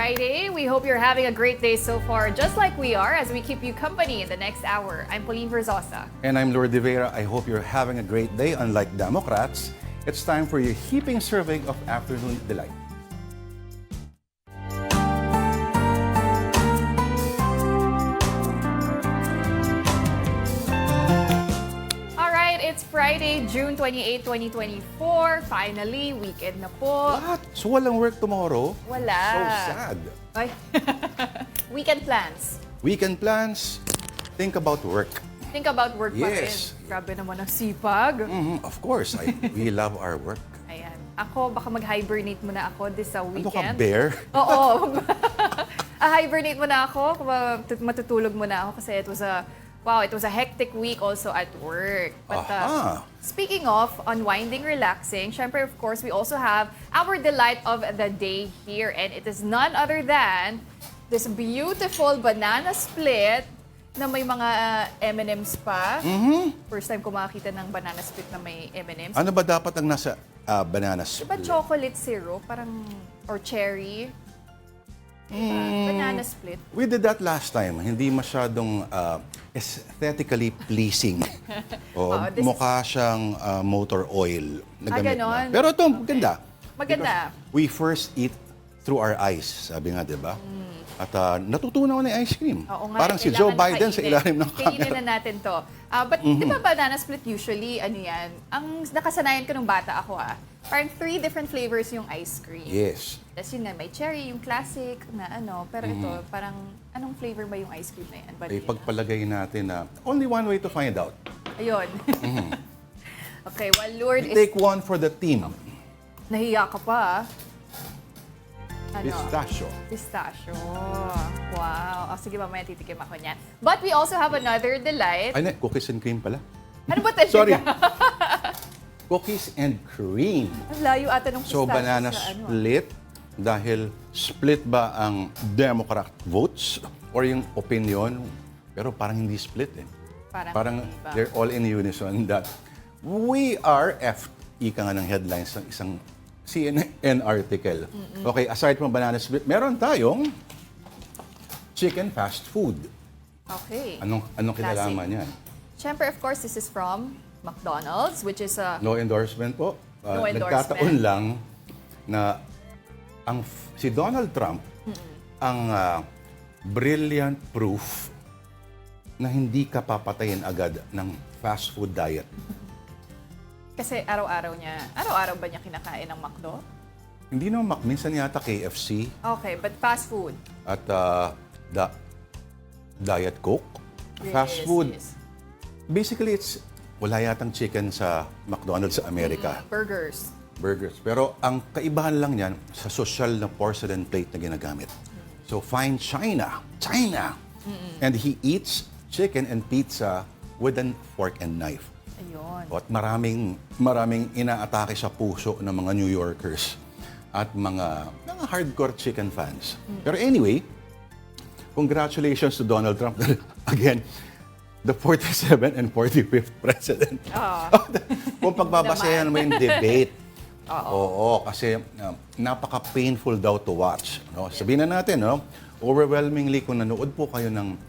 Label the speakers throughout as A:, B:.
A: Friday. We hope you're having a great day so far, just like we are, as we keep you company in the next hour. I'm Pauline Verzosa.
B: And I'm Lourd Veyra. I hope you're having a great day. Unlike Democrats, it's time for your heaping serving of afternoon delight.
A: It's Friday, June 28, 2024. Finally, weekend na po.
B: What? So walang work tomorrow?
A: Wala.
B: So sad.
A: Ay. Weekend plans.
B: Weekend plans, think about work.
A: Think about work pa rin.
B: Yes.
A: Grabe naman ang sipag.
B: Of course, we love our work.
A: Ayan. Ako, baka mag-hibernate muna ako this weekend.
B: Ano ka, bear?
A: Oo. Hibernate muna ako. Matutulog muna ako kasi it was a hectic week also at work. But speaking of unwinding, relaxing, syempre, of course, we also have our delight of the day here. And it is none other than this beautiful banana split na may mga M&Ms pa. First time ko makakita ng banana split na may M&Ms.
B: Ano ba dapat ang nasa banana split?
A: Diba chocolate syrup? Parang, or cherry? Banana split.
B: We did that last time. Hindi masyadong aesthetically pleasing. Mukha siyang motor oil na gamit na. Pero ito, maganda.
A: Maganda.
B: Because we first eat through our eyes, sabi nga, di ba? At natutunaw na yung ice cream.
A: Oo nga,
B: parang si Joe Biden sa ilalim ng camera.
A: Kainin na natin to. But di ba banana split usually, ano yan? Ang nakasanayan ko nung bata ako parang 3 different flavors yung ice cream.
B: Yes.
A: Tapos yun nga, may cherry, yung classic na ano. Pero ito, parang anong flavor ba yung ice cream na yan?
B: Ay, pagpalagay natin na only one way to find out.
A: Ayun. Okay, well, Lourd is...
B: Take one for the team.
A: Nahiya ka pa, Ano? Pistachio. Wow. Sige, mamaya titikim ako niyan. But we also have another delight.
B: Ay, cookies and cream pala.
A: Ano ba talaga?
B: Sorry. Cookies and cream.
A: Ang layo ata ng pistachio.
B: So, banana split. Dahil split ba ang Democrat votes or yung opinion? Pero parang hindi split eh. Parang they're all in unison that we are ika nga ng headlines ng isang CNN article. Okay, aside from banana split, meron tayong chicken fast food.
A: Okay.
B: Anong kinalaman yan?
A: Siyempre, of course, this is from McDonald's, which is a...
B: No endorsement po.
A: No endorsement.
B: Nagkataon lang na si Donald Trump ang brilliant proof na hindi ka papatayin agad ng fast food diet.
A: Kasi araw-araw ba niya kinakain ng McDo?
B: Hindi naman, minsan yata KFC.
A: Okay, but fast food.
B: At Diet Coke.
A: Yes,
B: Fast food.
A: Yes.
B: Basically, wala yatang chicken sa McDonald's sa Amerika.
A: Burgers.
B: Pero ang kaibahan lang yan sa social na porcelain plate na ginagamit. So, find China. And he eats chicken and pizza with a fork and knife.
A: Ayun.
B: At maraming inaatake sa puso ng mga New Yorkers at mga hardcore chicken fans. Pero anyway, congratulations to Donald Trump. Again, the 47th and 45th president. Kung pagbabasayan mo yung debate, oo, kasi napaka-painful daw to watch. No? Sabihin na natin, overwhelmingly, kung nanood po kayo ng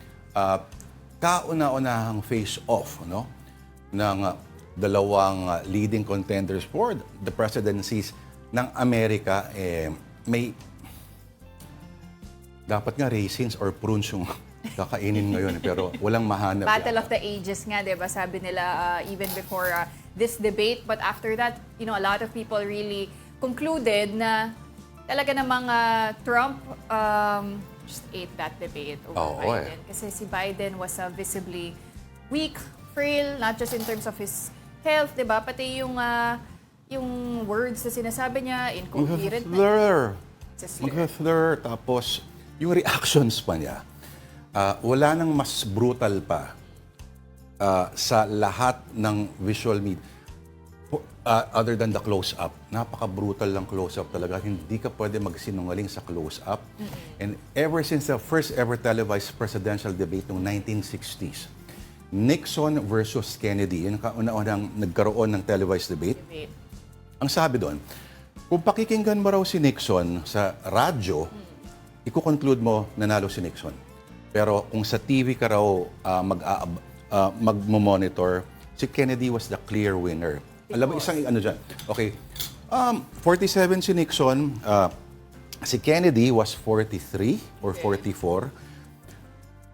B: kauna-unahang face-off, ng dalawang leading contenders for the presidencies ng Amerika, may dapat nga raisins or prunes yung kakainin ngayon, pero walang mahanap.
A: Battle of the ages nga, di ba? Sabi nila even before this debate. But after that, a lot of people really concluded na talaga namang Trump just ate that debate over Biden. Kasi si Biden was visibly weak, frail, not just in terms of his health, di ba? Pati yung words na sinasabi niya, incoherent.
B: Mag-slur. Tapos, yung reactions pa niya, wala nang mas brutal pa sa lahat ng visual media. Other than the close-up. Napaka-brutal lang close-up talaga. Hindi ka pwede magsinungaling sa close-up. And ever since the first ever televised presidential debate noong 1960s, Nixon versus Kennedy, yung kauna-unang nagkaroon ng televised debate. Ang sabi doon, kung pakikinggan mo raw si Nixon sa radyo, iko-conclude mo nanalo si Nixon. Pero kung sa TV ka raw mag-monitor, si Kennedy was the clear winner. Alam mo, isang ano dyan. Okay, 47 si Nixon, si Kennedy was 43 or 44.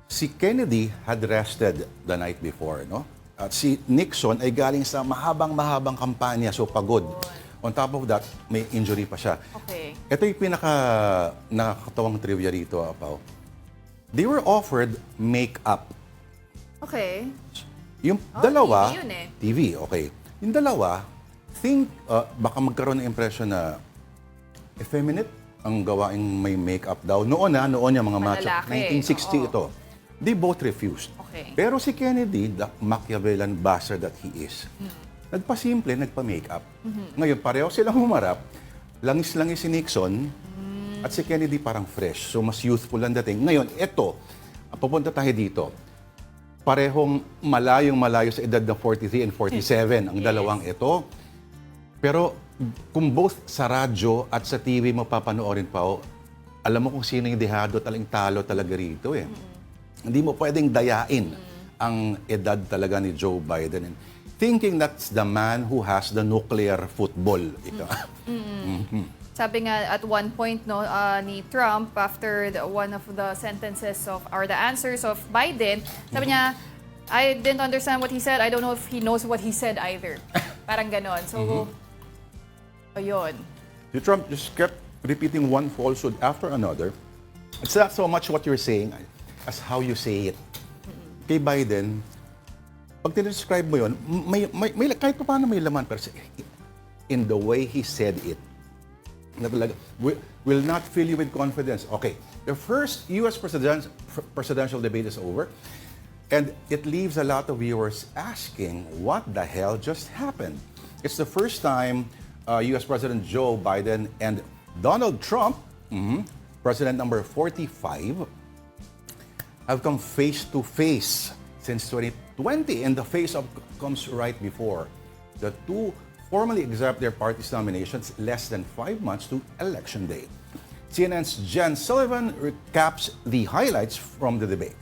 B: Si Kennedy had rested the night before, no? At si Nixon ay galing sa mahabang kampanya, so pagod. On top of that, may injury pa siya.
A: Okay.
B: Ito yung nakakatawang trivia rito, Pao. They were offered makeup.
A: Okay.
B: Yung dalawa,
A: TV yun eh.
B: TV, okay. Yung dalawa, baka magkaroon ng impression na effeminate ang gawaing may makeup daw. Noon yung mga macho.
A: Malalaki.
B: 1960 ito. They both refused.
A: Okay.
B: Pero si Kennedy, the Machiavellian bastard that he is, nagpa-simple, nagpa-makeup. Ngayon, pareho silang humarap. Langis-langis si Nixon at si Kennedy parang fresh. So, mas youthful ang dating. Ngayon, ito, pupunta tayo dito. Parehong malayo sa edad na 43 and 47 ang dalawang ito. Pero kung both sa radyo at sa TV mo papanoorin pa, alam mo kung sino yung dehado talang talo talaga rito eh. Hindi mo pwedeng dayain ang edad talaga ni Joe Biden. Thinking that's the man who has the nuclear football.
A: Sabi nga at one point ni Trump after one of the sentences or the answers of Biden, sabi niya, I didn't understand what he said. I don't know if he knows what he said either. Parang ganon. So, ayun.
B: Si Trump just kept repeating one falsehood after another. It's not so much what you're saying as how you say it. Kay Biden, pag describe mo yun, may kahit pa paano may laman, pero in the way he said it, na talaga, will not fill you with confidence. Okay, the first U.S. presidential debate is over, and it leaves a lot of viewers asking, what the hell just happened? It's the first time U.S. President Joe Biden and Donald Trump, President number 45, have come face to face since 2020, and the face-off comes right before the two formally accept their party's nominations less than 5 months to Election Day. CNN's Jen Sullivan recaps the highlights from the debate.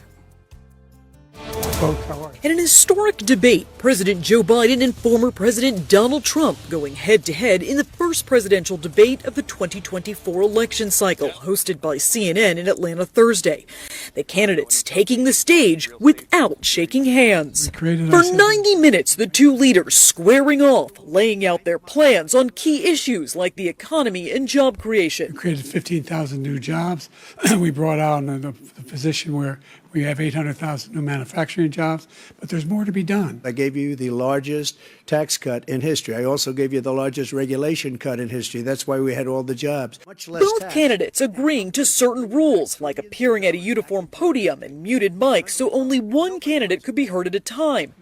C: In an historic debate, President Joe Biden and former President Donald Trump going head-to-head in the first presidential debate of the 2024 election cycle, hosted by CNN in Atlanta Thursday. The candidates taking the stage without shaking hands. For 90 minutes, the two leaders squaring off, laying out their plans on key issues like the economy and job creation.
D: We created 15,000 new jobs. We brought out the position where we have 800,000 new manufacturing jobs, but there's more to be done.
E: I gave you the largest tax cut in history. I also gave you the largest regulation cut in history. That's why we had all the jobs. Much less
C: Both
E: tax.
C: candidates agreeing to certain rules, like appearing at a uniform podium and muted mics so only one candidate could be heard at a time.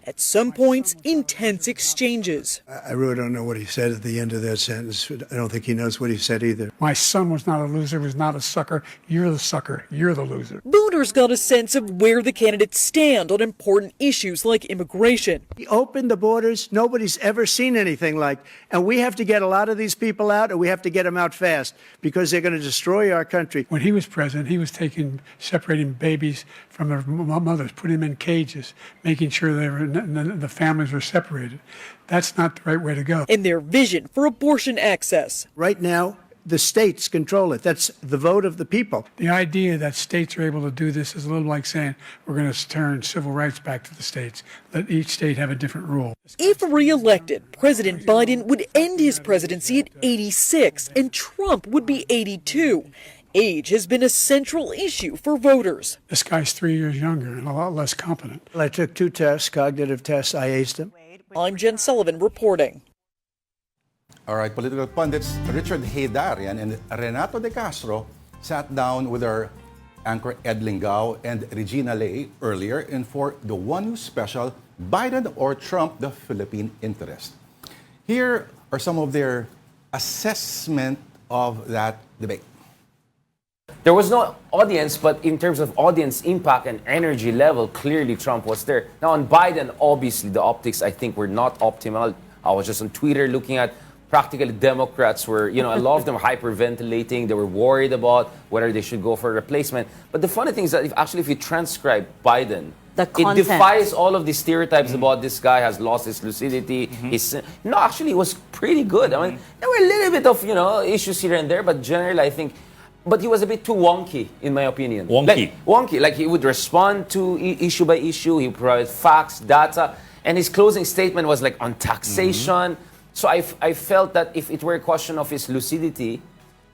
C: At some points, intense exchanges.
E: I really don't know what he said at the end of that sentence. I don't think he knows what he said either.
D: My son was not a loser, was not a sucker. You're the sucker. You're the loser.
C: Voters got a sense of where the candidates stand on important issues like immigration.
E: He opened the borders. Nobody's ever seen anything like. And we have to get a lot of these people out, and we have to get them out fast because they're going to destroy our country.
D: When he was president, he was separating babies from their mothers, putting them in cages, making sure the families were separated. That's not the right way to go.
C: And their vision for abortion access.
E: Right now, the states control it. That's the vote of the people.
D: The idea that states are able to do this is a little like saying we're going to turn civil rights back to the states. Let each state have a different rule.
C: If re-elected, President Biden would end his presidency at 86 and Trump would be 82. Age has been a central issue for voters.
D: This guy's 3 years younger and a lot less competent.
E: Well, I took 2 tests, cognitive tests. I aced them.
C: I'm Jen Sullivan reporting.
B: All right, political pundits Richard Haydarian and Renato De Castro sat down with our anchor Ed Lingao and Regina Lay earlier and for the One News special, Biden or Trump, the Philippine Interest. Here are some of their assessment of that debate.
F: There was no audience, but in terms of audience impact and energy level, clearly Trump was there. Now on Biden, obviously the optics I think were not optimal. I was just on Twitter looking at practically Democrats were, a lot of them were hyperventilating. They were worried about whether they should go for a replacement. But the funny thing is that if you transcribe Biden, it defies all of the stereotypes about this guy has lost his lucidity. No, actually, it was pretty good. I mean, there were a little bit of, issues here and there, but generally, I think. But he was a bit too wonky, in my opinion. Wonky. Like he would respond to issue by issue. He would provide facts, data, and his closing statement was like on taxation. So I felt that if it were a question of his lucidity,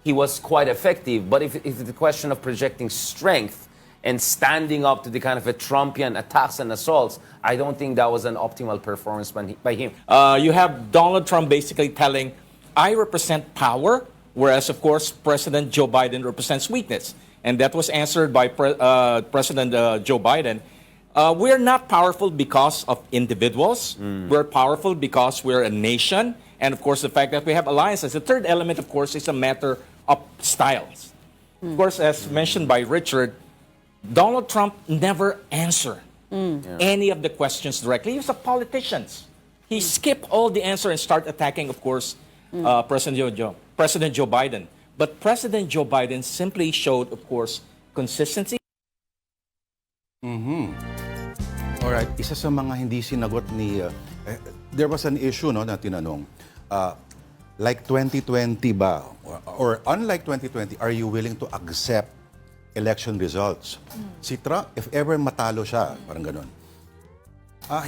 F: he was quite effective. But if it's a question of projecting strength and standing up to the kind of a Trumpian attacks and assaults, I don't think that was an optimal performance by him.
G: You have Donald Trump basically telling, I represent power, whereas, of course, President Joe Biden represents weakness. And that was answered by President Joe Biden. We're not powerful because of individuals. We're powerful because we're a nation. And, of course, the fact that we have alliances. The third element, of course, is a matter of styles. Of course, as mentioned by Richard, Donald Trump never answered any of the questions directly. He was a politician. He skipped all the answer and started attacking, of course, President Joe Biden. But President Joe Biden simply showed, of course, consistency.
B: Alright, isa sa mga hindi sinagot ni... there was an issue na tinanong, like 2020 ba, or unlike 2020, are you willing to accept election results? Si Trump, if ever matalo siya, parang ganun,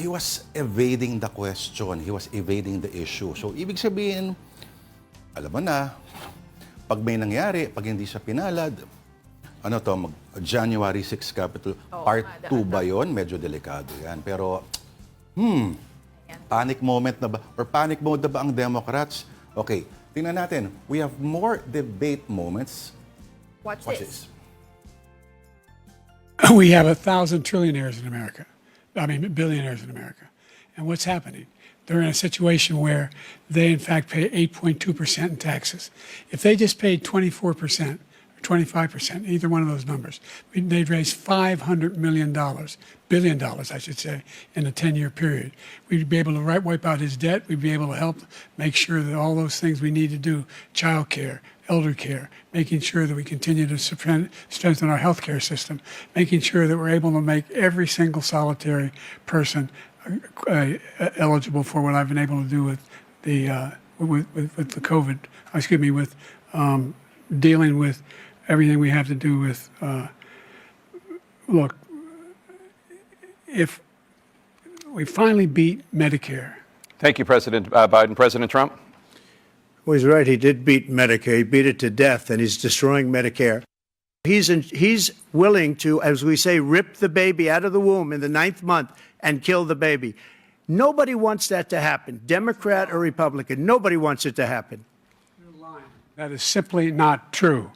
B: he was evading the question, he was evading the issue. So, ibig sabihin, alam mo na, pag may nangyari, pag hindi siya pinalad, January 6 Capitol, Part 2 ba yun? Medyo delikado yan. Pero, panic moment na ba? Or panic mode na ba ang Democrats? Okay, tingnan natin. We have more debate moments.
A: Watch this.
D: We have 1,000 trillionaires in America. Billionaires in America. And what's happening? They're in a situation where they, in fact, pay 8.2% in taxes. If they just paid 24%, 25%, either one of those numbers, they'd raise $500 billion, I should say, in a 10-year period. We'd be able to wipe out his debt. We'd be able to help make sure that all those things we need to do, child care, elder care, making sure that we continue to strengthen our healthcare system, making sure that we're able to make every single solitary person eligible for what I've been able to do with the COVID, with dealing with everything we have to do with, look, if we finally beat Medicare.
H: Thank you, President Biden. President Trump?
E: Well, he's right. He did beat Medicare. He beat it to death, and he's destroying Medicare. He's willing to, as we say, rip the baby out of the womb in the 9th month and kill the baby. Nobody wants that to happen, Democrat or Republican. Nobody wants it to happen.
D: That is simply not true.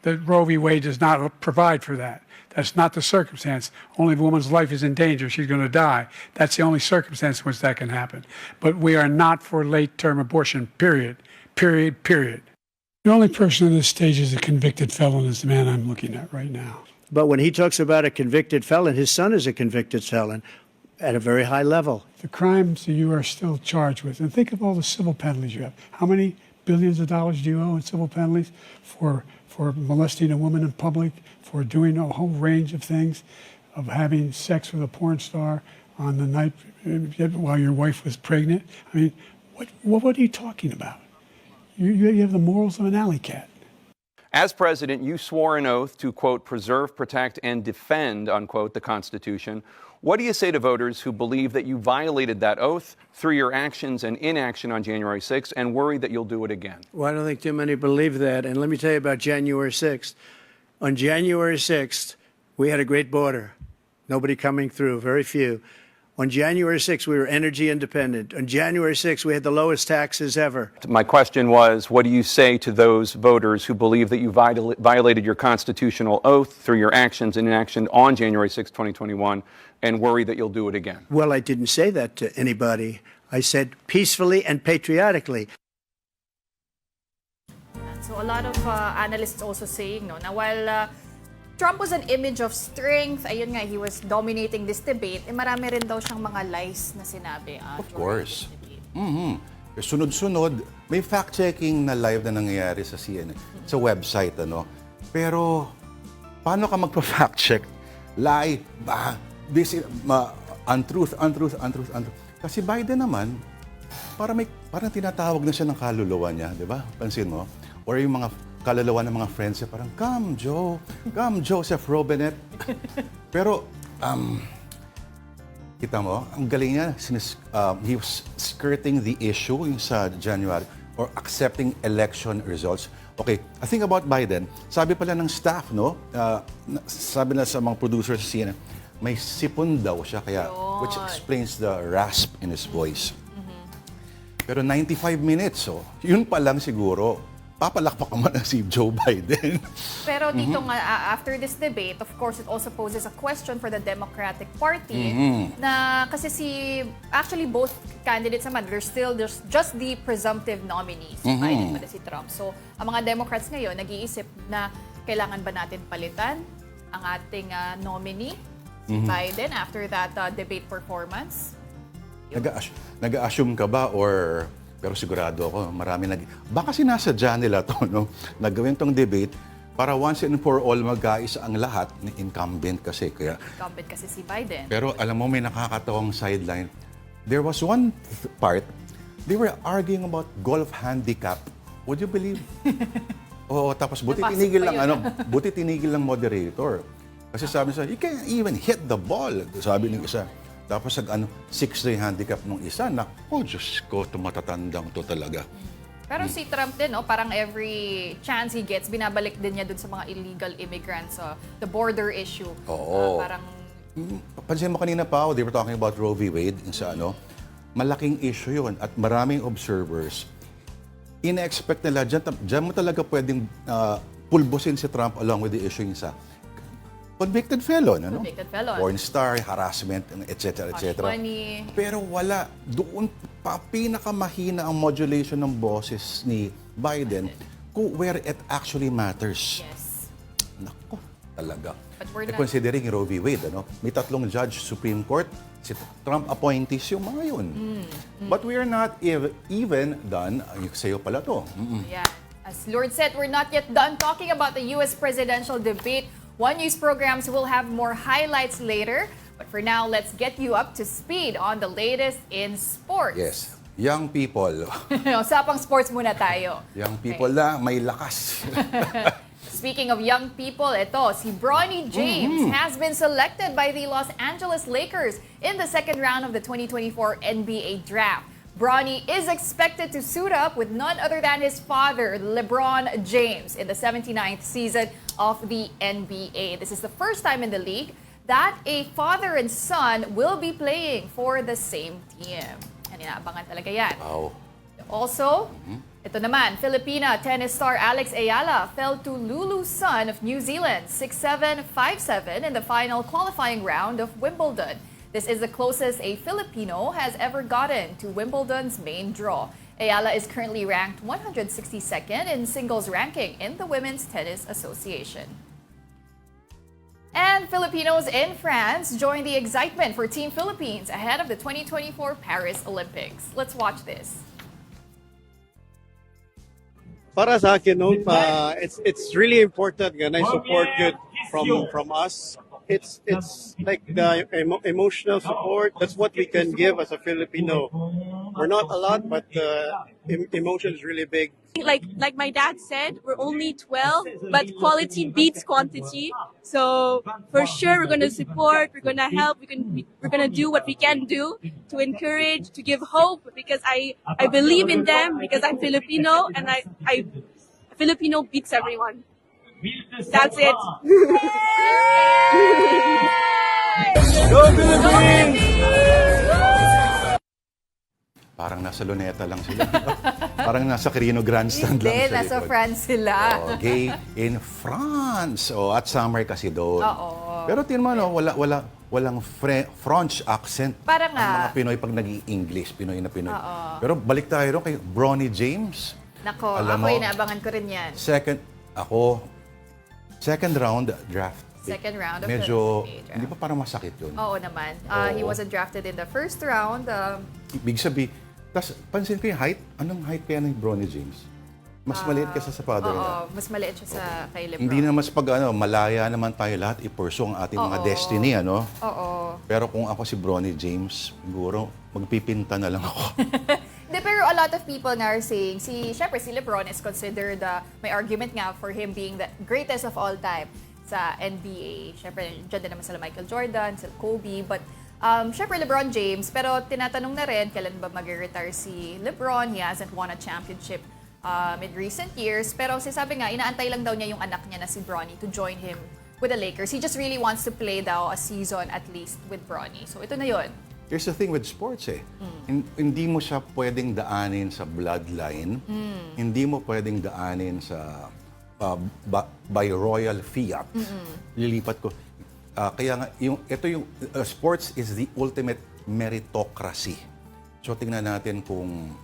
D: That Roe v. Wade does not provide for that. That's not the circumstance. Only if a woman's life is in danger, she's going to die. That's the only circumstance in which that can happen. But we are not for late-term abortion, period. Period, period. The only person on this stage is a convicted felon is the man I'm looking at right now.
E: But when he talks about a convicted felon, his son is a convicted felon at a very high level.
D: The crimes that you are still charged with, and think of all the civil penalties you have. How many billions of dollars do you owe in civil penalties for molesting a woman in public, for doing a whole range of things, of having sex with a porn star on the night while your wife was pregnant? I mean, what are you talking about? You have the morals of an alley cat.
H: As president, you swore an oath to, quote, preserve, protect, and defend, unquote, the Constitution. What do you say to voters who believe that you violated that oath through your actions and inaction on January 6th and worry that you'll do it again?
E: Well, I don't think too many believe that. And let me tell you about January 6th. On January 6th, we had a great border. Nobody coming through, very few. On January 6th, we were energy independent. On January 6th, we had the lowest taxes ever.
H: My question was, what do you say to those voters who believe that you violated your constitutional oath through your actions and inaction on January 6th, 2021, and worry that you'll do it again?
E: Well, I didn't say that to anybody. I said peacefully and patriotically.
A: So a lot of analysts also saying, no, na while Trump was an image of strength, ayun nga, he was dominating this debate, marami rin daw siyang mga lies na sinabi.
B: Of course. sunod-sunod, may fact-checking na live na nangyayari sa CNN, sa website, ano. Pero, paano ka magpa-fact check? Lie, untruth. Kasi Biden naman, parang tinatawag na siya ng kaluluwa niya, di ba? Pansin mo? Or yung mga kaluluwa ng mga friends niya, parang, come Joseph Robinette. Pero, kita mo, ang galing niya, he was skirting the issue yung sa January or accepting election results. Okay, I think about Biden, sabi pala ng staff, no? Sabi na sa mga producers sa CNN, may sipon daw siya, kaya, which explains the rasp in his voice. Pero 95 minutes, so, yun pa lang siguro, papalakpak naman na si Joe Biden.
A: Pero dito nga, after this debate, of course, it also poses a question for the Democratic Party na kasi actually both candidates naman, there's just the presumptive nominees, si Biden at si Trump. So, ang mga Democrats ngayon, nag-iisip na kailangan ba natin palitan ang ating nominee, si Biden, after that debate performance?
B: Nag-assume ka ba or... Pero sigurado ako, baka sinasadya nila to, no? Nagawin tong debate para once and for all magkaisa ang lahat ni incumbent kasi.
A: Incumbent kasi si Biden.
B: Pero alam mo, may nakakatawang sideline. There was one part, they were arguing about golf handicap. Would you believe? Oo, tapos buti tinigil lang moderator. Kasi sabi niya, you can't even hit the ball. Sabi ng isa. Tapos 6-day handicap nung isa, Diyos ko, tumatatandang to talaga.
A: Pero si Trump din, no, parang every chance he gets, binabalik din niya dun sa mga illegal immigrants, the border issue.
B: Oo.
A: Parang...
B: Pansin mo kanina pa, they were talking about Roe v. Wade, sa malaking issue yun at maraming observers. Ina-expect nila, dyan mo talaga pwedeng pulbusin si Trump along with the issue sa convicted felon, ano?
A: Convicted felon.
B: Porn star, harassment, etc.
A: Money.
B: Pero wala. Doon pa pinakamahina ang modulation ng boses ni Biden where it actually matters.
A: Yes.
B: Nako, talaga.
A: But we're not...
B: Considering Roe v. Wade, may 3 judge Supreme Court, si Trump appointees yung mga yun. But we are not even done. Sa'yo pala to.
A: Yeah. As Lourd said, we're not yet done talking about the U.S. presidential debate. One News programs will have more highlights later. But for now, let's get you up to speed on the latest in sports.
B: Yes. Young people.
A: Usapang sports muna tayo.
B: Young people na may lakas.
A: Speaking of young people, si Bronny James has been selected by the Los Angeles Lakers in the second round of the 2024 NBA Draft. Bronny is expected to suit up with none other than his father, LeBron James, in the 79th season of the NBA. This is the first time in the league that a father and son will be playing for the same team. And inaabangan talaga yan.
B: Wow.
A: Also, ito naman, Filipina tennis star Alex Ayala fell to Lulu Sun of New Zealand, 6-7, 5-7 in the final qualifying round of Wimbledon. This is the closest a Filipino has ever gotten to Wimbledon's main draw. Ayala is currently ranked 162nd in singles ranking in the Women's Tennis Association. And Filipinos in France join the excitement for Team Philippines ahead of the 2024 Paris Olympics. Let's watch this.
I: Para sa akin, it's really important na support good from us. It's like the emotional support. That's what we can give as a Filipino. We're not a lot, but emotion is really big.
J: Like my dad said, we're only 12, but quality beats quantity. So for sure, we're gonna support. We're gonna help. We're gonna do what we can do to encourage, to give hope, because I believe in them, because I'm Filipino, and I Filipino beats everyone. That's it.
I: Go Philippines!
B: Parang nasa Luneta lang sila. Parang nasa Quirino Grandstand lang
A: Hindi,
B: sa
A: nasa
B: likod.
A: France sila.
B: Gay in France. At summer kasi doon.
A: Oo.
B: Pero tingnan mo, walang French accent.
A: Parang
B: ang mga Pinoy pag nag-i-English, Pinoy na Pinoy. Pero balik tayo rin kay Bronny James.
A: Nako,
B: Alam
A: ako
B: mo,
A: inaabangan ko rin yan.
B: Second round draft.
A: Second round of
B: Medyo,
A: the NBA draft.
B: hindi pa parang masakit yun.
A: Oo naman. He wasn't drafted in the first round.
B: Ibig sabihin, Tapos, pansin ko yung height. Anong height kaya ni Bronny James? Mas maliit kasi sa father niya.
A: Oo, mas maliit siya sa kay Lebron.
B: Hindi na mas malaya naman tayo lahat i-pursue ang ating mga destiny, ano?
A: Oo.
B: Pero kung ako si Bronny James, siguro magpipinta na lang ako.
A: Hindi, pero a lot of people nga are saying, syempre si Lebron is considered, may argument nga for him being the greatest of all time sa NBA. Syempre, dyan din naman sila Michael Jordan, sila Kobe, but syempre LeBron James, pero tinatanong na rin, kailan ba mag-retire si LeBron? He hasn't won a championship in recent years, pero sabi nga, inaantay lang daw niya yung anak niya na si Bronny to join him with the Lakers. He just really wants to play daw a season at least with Bronny. So ito na yun.
B: Here's the thing with sports Hindi mo siya pwedeng daanin sa bloodline. Hindi mo pwedeng daanin sa by royal fiat. Lilipat ko. Kaya nga, sports is the ultimate meritocracy. So tingnan natin kung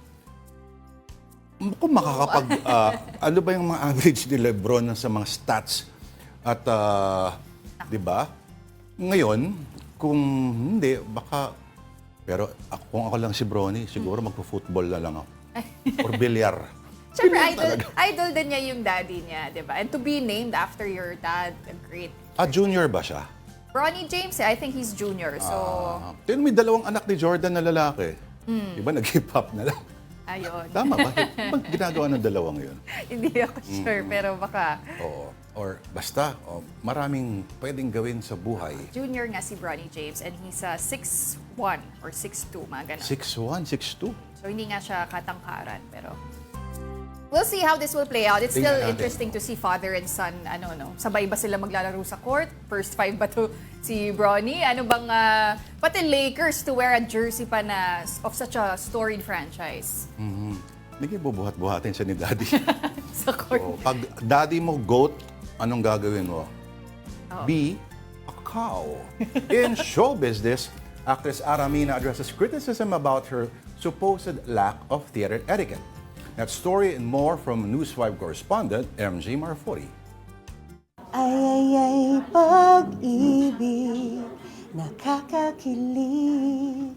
B: makakapag, ano ba yung mga average ni Lebron sa mga stats. At, di ba? Ngayon, kung hindi, baka, pero kung ako lang si Bronny, siguro magpo-football na lang ako. Or bilyar.
A: Siyempre, idol din niya yung daddy niya, di ba? And to be named after your dad, great.
B: Junior ba siya?
A: Bronny James, I think he's junior, so...
B: May dalawang anak ni Jordan na lalaki. Di ba, nag-hip hop na lang.
A: Ayun.
B: Tama ba? Ba't ginagawa ng dalawang yun?
A: Hindi ako sure, pero baka...
B: Oo. Or basta, maraming pwedeng gawin sa buhay.
A: Junior nga si Bronny James and he's 6'1 or 6'2, mga ganun.
B: 6'1", 6'2"?
A: So hindi nga siya katangkaran, pero... We'll see how this will play out. It's still interesting to see father and son, sabay ba sila maglalaro sa court? First five ba to si Bronny? Ano bang, pati Lakers to wear a jersey pa na of such a storied franchise?
B: Hindi bubuhat-buhatin siya ni daddy.
A: Sa court.
B: So, pag daddy mo goat, anong gagawin mo? Be a cow. In show business, actress Aramina addresses criticism about her supposed lack of theater etiquette. That story and more from News 5 correspondent MJ Marfori.
K: Ay, pag-ibig, nakakakilig,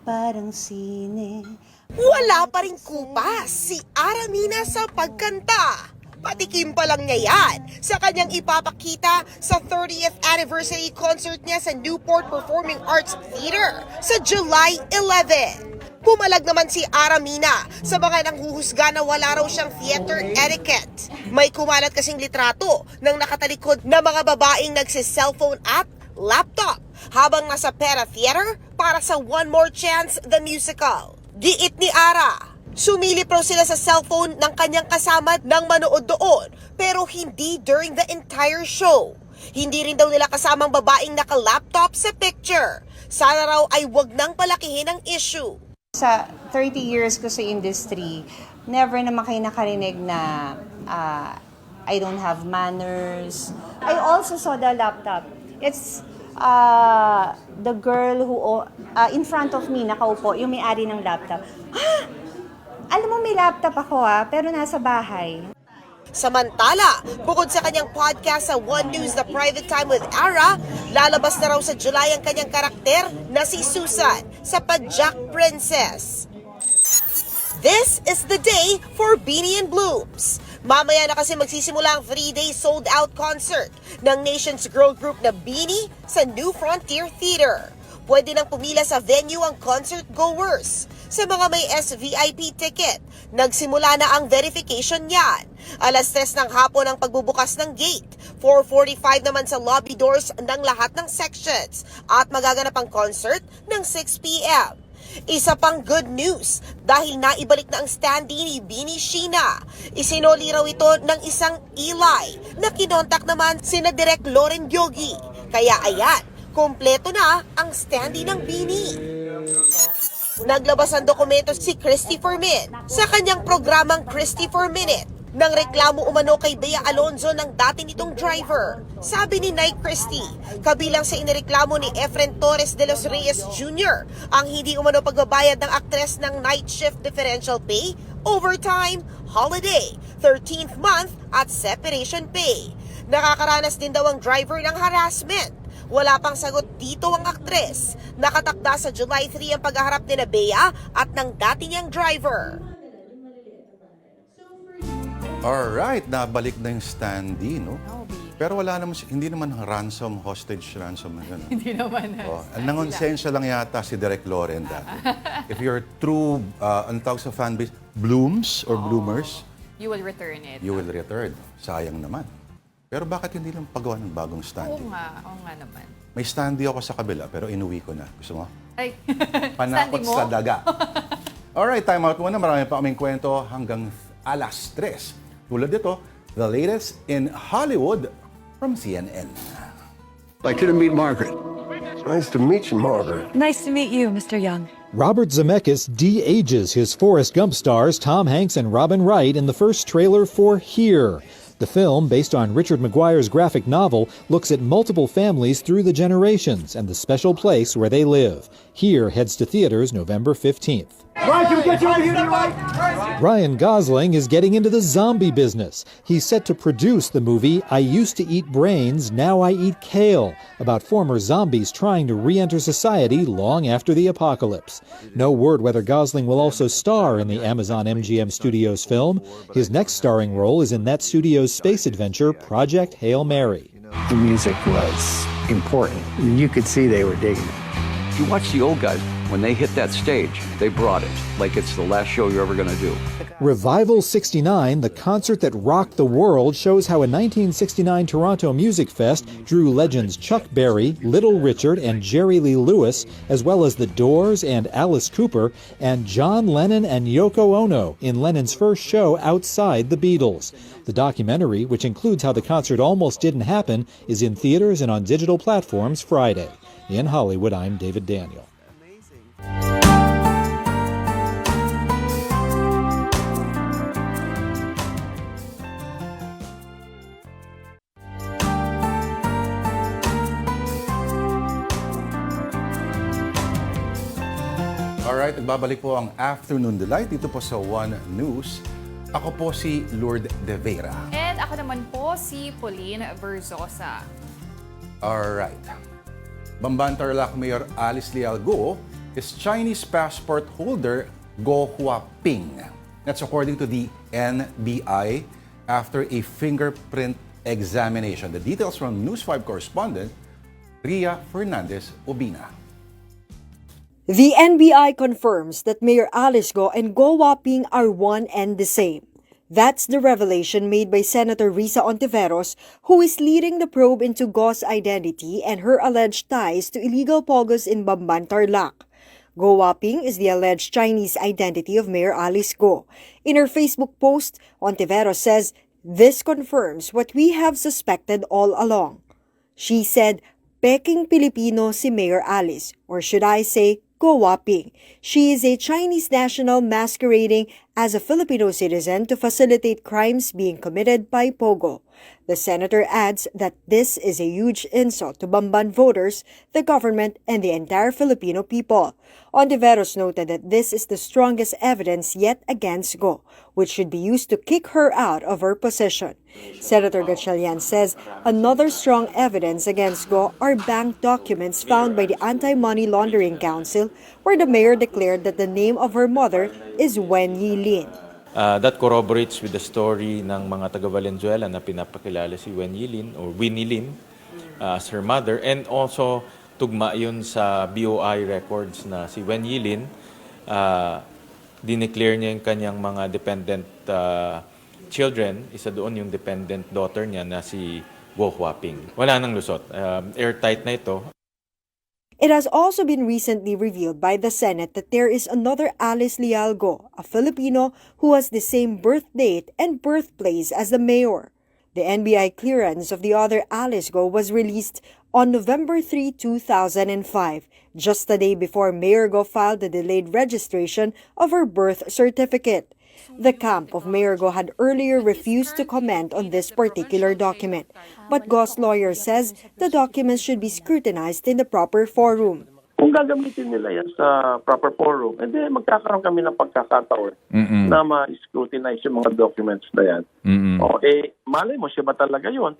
K: parang sine.
L: Wala pa ring kupas si Aramina sa pagkanta. Patikim pa lang niya yan sa kanyang ipapakita sa 30th anniversary concert niya sa Newport Performing Arts Theater sa July 11. Pumalag naman si Aramina sa mga nanghuhusga na wala raw siyang theater etiquette. May kumalat kasing litrato ng nakatalikod na mga babaeng nagsi-cellphone at laptop habang nasa Pera Theater para sa One More Chance the Musical. Giit ni Ara, sumilip raw sila sa cellphone ng kanyang kasama nang manood doon pero hindi during the entire show. Hindi rin daw nila kasamang babaeng naka-laptop sa picture. Sana raw ay wag nang palakihin ang issue.
K: Sa 30 years ko sa industry, never naman kayo nakarinig na I don't have manners. I also saw the laptop. It's the girl who in front of me, nakaupo, yung may-ari ng laptop. Alam mo, may laptop ako pero nasa bahay.
L: Samantala, bukod sa kanyang podcast sa One News The Private Time with Ara, lalabas na raw sa July ang kanyang karakter na si Susan sa Pajak Princess. This is the day for BINI and Blooms. Mamaya na kasi magsisimula ang 3-day sold-out concert ng nation's girl group na BINI sa New Frontier Theater. Pwede nang pumila sa venue ang concert goers. Sa mga may SVIP ticket, nagsimula na ang verification niyan. 3:00 ng hapon ang pagbubukas ng gate. 4:45 naman sa lobby doors ng lahat ng sections. At magaganap ang concert ng 6 p.m. Isa pang good news dahil naibalik na ang standee ni BINI Sheena. Isinoli raw ito ng isang Eli na kinontak naman sina Direk Loren Yogi. Kaya ayan, kompleto na ang standee ng BINI. Naglabas ng dokumento si Christy Fermin sa kanyang programang Christy for Minute nang reklamo umano kay Bea Alonzo ng dati nitong driver. Sabi ni Nike Christy, kabilang sa inireklamo ni Efren Torres de los Reyes Jr. ang hindi umano pagbabayad ng aktres ng night shift differential pay, overtime, holiday, 13th month at separation pay. Nakakaranas din daw ang driver ng harassment. Wala pang sagot dito ang aktres. Nakatakda sa July 3 ang paghaharap ni Bea at ng dati niyang driver.
B: Alright, nabalik na yung standee, no?
A: Oh, baby.
B: Pero wala naman, hindi naman hostage ransom na gano'n.
A: Hindi naman.
B: Nangonsensya lang yata si Direk Loren dati. If you're true, ang tawag sa fanbase, blooms or bloomers,
A: You will return it.
B: you will return. Sayang naman. Pero bakit hindi lang pagawa ng bagong
A: Oo
B: standee?
A: nga naman.
B: May standee ako sa kabila, pero inuwi ko na. Gusto mo?
A: Ay,
B: Panakot
A: standing mo?
B: sa daga. Alright, time out muna. Marami pa kaming kwento hanggang 3:00. Tulad dito, the latest in Hollywood from CNN.
M: Like you to meet Margaret. Nice to meet you, Margaret.
N: Nice to meet you, Mr. Young.
O: Robert Zemeckis de-ages his Forrest Gump stars Tom Hanks and Robin Wright in the first trailer for Here. The film, based on Richard Maguire's graphic novel, looks at multiple families through the generations and the special place where they live. Here heads to theaters November 15th.
M: Ryan, can we get you over here to the right?
O: Ryan Gosling is getting into the zombie business. He's set to produce the movie I Used to Eat Brains, Now I Eat Kale, about former zombies trying to re-enter society long after the apocalypse. No word whether Gosling will also star in the Amazon MGM Studios film. His next starring role is in that studio's space adventure, Project Hail Mary.
M: The music was important. You could see they were digging it.
P: You watch the old guys, when they hit that stage, they brought it, like it's the last show you're ever going to do.
O: Revival 69, the concert that rocked the world, shows how a 1969 Toronto Music Fest drew legends Chuck Berry, Little Richard, and Jerry Lee Lewis, as well as The Doors and Alice Cooper, and John Lennon and Yoko Ono in Lennon's first show outside the Beatles. The documentary, which includes how the concert almost didn't happen, is in theaters and on digital platforms Friday. In Hollywood, I'm David Daniel.
B: Alright, nagbabalik po ang Afternoon Delight dito po sa One News. Ako po si Lourd de Veyra.
A: And ako naman po si Pauline Verzosa.
B: Alright. Bamban Tarlac Mayor Alice Leal Go is Chinese passport holder Go Huaping. That's according to the NBI after a fingerprint examination. The details from News 5 correspondent Ria Fernandez Obina.
Q: The NBI confirms that Mayor Alice Go and Go Huaping are one and the same. That's the revelation made by Senator Risa Ontiveros, who is leading the probe into Go's identity and her alleged ties to illegal pogos in Bamban, Tarlac. Go Huaping is the alleged Chinese identity of Mayor Alice Go. In her Facebook post, Ontiveros says, "This confirms what we have suspected all along." She said, "Peking Pilipino si Mayor Alice," or should I say, Go Huaping. She is a Chinese national masquerading as a Filipino citizen to facilitate crimes being committed by Pogo. The senator adds that this is a huge insult to Bamban voters, the government, and the entire Filipino people. Ontiveros noted that this is the strongest evidence yet against Go, which should be used to kick her out of her position. Senator Gatchalian says another strong evidence against Go are bank documents found by the Anti-Money Laundering Council, where the mayor declared that the name of her mother is Wen Yilin.
G: That corroborates with the story ng mga taga Valenzuela na pinapakilala si Wen Yilin or Winnie Lin as her mother, and also tugma yun sa BOI records na si Wen Yilin dineclare niya yung kanyang mga dependent children. Isa doon yung dependent daughter niya na si Go Huaping. Wala nang lusot. Airtight na ito.
Q: It has also been recently revealed by the Senate that there is another Alice Leal Go, a Filipino who has the same birth date and birthplace as the mayor. The NBI clearance of the other Alice Go was released on November 3, 2005, just a day before Mayor Go filed the delayed registration of her birth certificate. The camp of Mayor Go had earlier refused to comment on this particular document, but Go's lawyer says the documents should be scrutinized in the proper forum.
R: Kung gagamitin nila yan sa proper forum, edi magkakaroon kami ng pagkakataon na ma-scrutinize yung mga documents na yan. O, malay mo, siya ba talaga yun?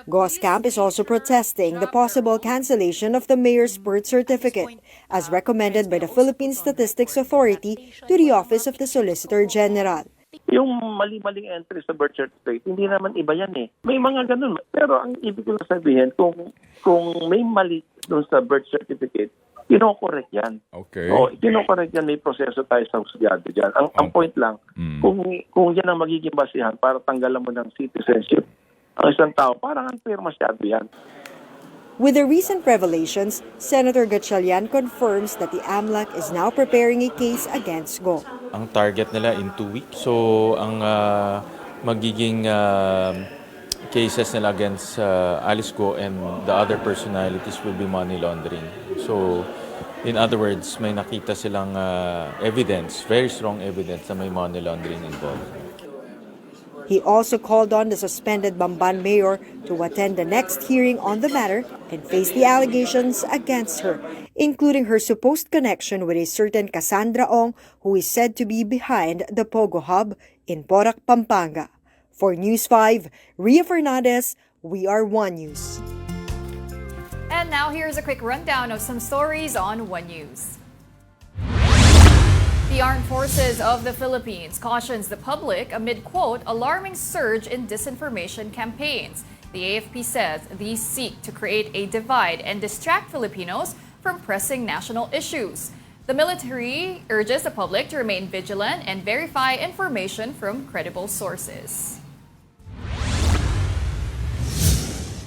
Q: Go's camp is also protesting the possible cancellation of the mayor's birth certificate, as recommended by the Philippine Statistics Authority to the Office of the Solicitor General.
R: Yung mali-maling entry sa birth certificate, hindi naman iba yan eh. May mga ganun. Pero ang ibig ko sabihin, kung may mali doon sa birth certificate, kino-correct yan.
N: Okay.
R: O, kino-correct yan, may proseso tayo sa husyado dyan. Ang point lang, kung yan ang magiging basihan para tanggalan mo ng citizenship, ang isang tao, parang unfair masyado yan.
Q: With the recent revelations, Senator Gatchalian confirms that the AMLAC is now preparing a case against Go.
S: Ang target nila in 2 weeks. So, ang magiging cases nila against Alice Go and the other personalities will be money laundering. So, in other words, may nakita silang evidence, very strong evidence na may money laundering involved.
Q: He also called on the suspended Bamban mayor to attend the next hearing on the matter and face the allegations against her, including her supposed connection with a certain Cassandra Ong, who is said to be behind the Pogo Hub in Porac, Pampanga. For News 5, Ria Fernandez, We Are One News.
A: And now here's a quick rundown of some stories on One News. The Armed Forces of the Philippines cautions the public amid, quote, alarming surge in disinformation campaigns. The AFP says these seek to create a divide and distract Filipinos from pressing national issues. The military urges the public to remain vigilant and verify information from credible sources.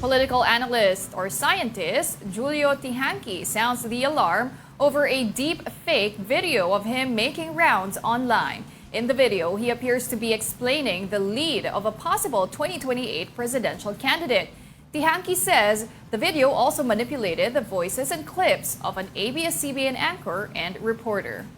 A: Political analyst or scientist Julio Tihanki sounds the alarm over a deep fake video of him making rounds online. In the video, he appears to be explaining the lead of a possible 2028 presidential candidate. Tihanki says the video also manipulated the voices and clips of an ABS-CBN anchor and reporter.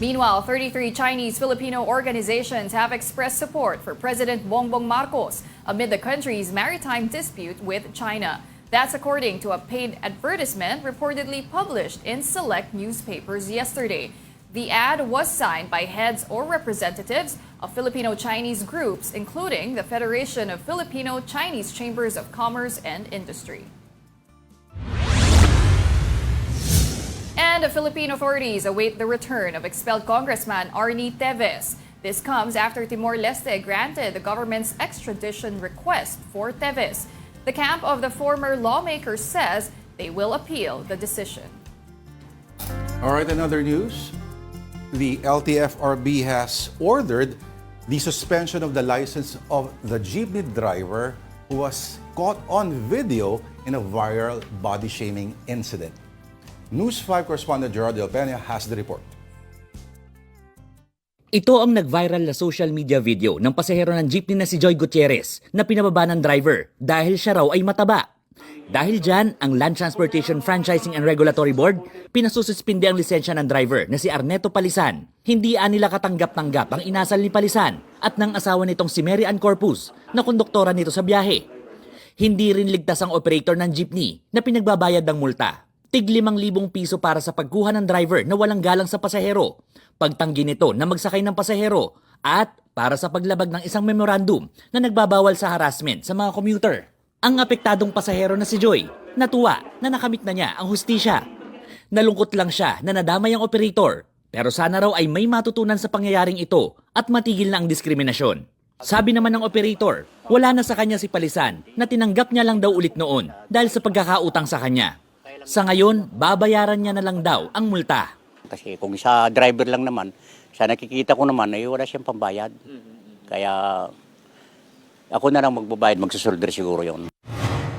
A: Meanwhile, 33 Chinese-Filipino organizations have expressed support for President Bongbong Marcos amid the country's maritime dispute with China. That's according to a paid advertisement reportedly published in select newspapers yesterday. The ad was signed by heads or representatives of Filipino-Chinese groups, including the Federation of Filipino-Chinese Chambers of Commerce and Industry. And the Philippine authorities await the return of expelled Congressman Arnie Teves. This comes after Timor-Leste granted the government's extradition request for Teves. The camp of the former lawmaker says they will appeal the decision.
B: All right, in other news, the LTFRB has ordered the suspension of the license of the jeepney driver who was caught on video in a viral body-shaming incident. News 5 correspondent Gerard Del Peña has the report.
T: Ito ang nag-viral na social media video ng pasahero ng jeepney na si Joy Gutierrez na pinababa ng driver dahil siya raw ay mataba. Dahil dyan, ang Land Transportation Franchising and Regulatory Board pinasususpinde ang lisensya ng driver na si Arneto Palisan. Hindi nila katanggap-tanggap ang inasal ni Palisan at ng asawa nitong si Mary Ann Corpus na konduktora nito sa biyahe. Hindi rin ligtas ang operator ng jeepney na pinagbabayad ng multa. Tig 5,000 piso para sa pagkuha ng driver na walang galang sa pasahero, pagtanggi nito na magsakay ng pasahero, at para sa paglabag ng isang memorandum na nagbabawal sa harassment sa mga commuter. Ang apektadong pasahero na si Joy, natuwa na nakamit na niya ang hustisya. Nalungkot lang siya na nadamay ang operator, pero sana raw ay may matutunan sa pangyayaring ito at matigil na ang diskriminasyon. Sabi naman ng operator, wala na sa kanya si Palisan na tinanggap niya lang daw ulit noon dahil sa pagkakautang sa kanya. Sa ngayon, babayaran niya na lang daw ang multa.
U: Kasi kung sa driver lang naman, sa nakikita ko naman ay wala siyang pambayad. Kaya ako na lang magbabayad, magsusolder siguro yon.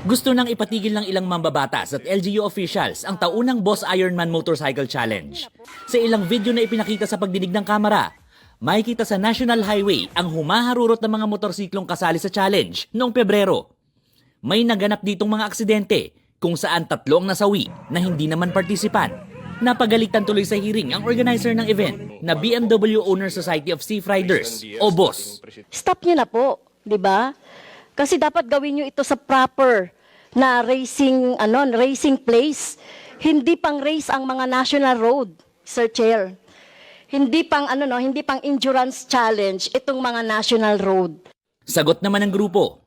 T: Gusto nang ipatigil ng ilang mambabatas at LGU officials ang taunang Boss Ironman Motorcycle Challenge. Sa ilang video na ipinakita sa pagdinig ng kamera, makikita sa National Highway ang humaharurot ng mga motorsiklong kasali sa challenge noong Pebrero. May naganap ditong mga aksidente kung saan 3 ang nasawi na hindi naman partisipan. Napagalitan tuloy sa hearing ang organizer ng event na BMW Owner Society of Safe Riders o BOSS.
V: Stop nyo na po, di ba? Kasi dapat gawin nyo ito sa proper na racing place. Hindi pang race ang mga national road, Sir Chair. hindi pang hindi pang endurance challenge itong mga national road.
T: Sagot naman ng grupo.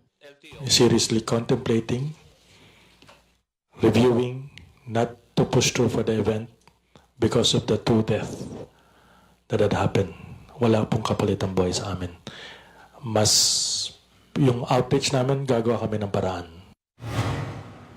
C: Seriously contemplating, reviewing, not to push through for the event because of the two deaths that had happened. Wala pong kapalit ang buhay sa amin. Mas yung outreach namin, gagawa kami ng paraan.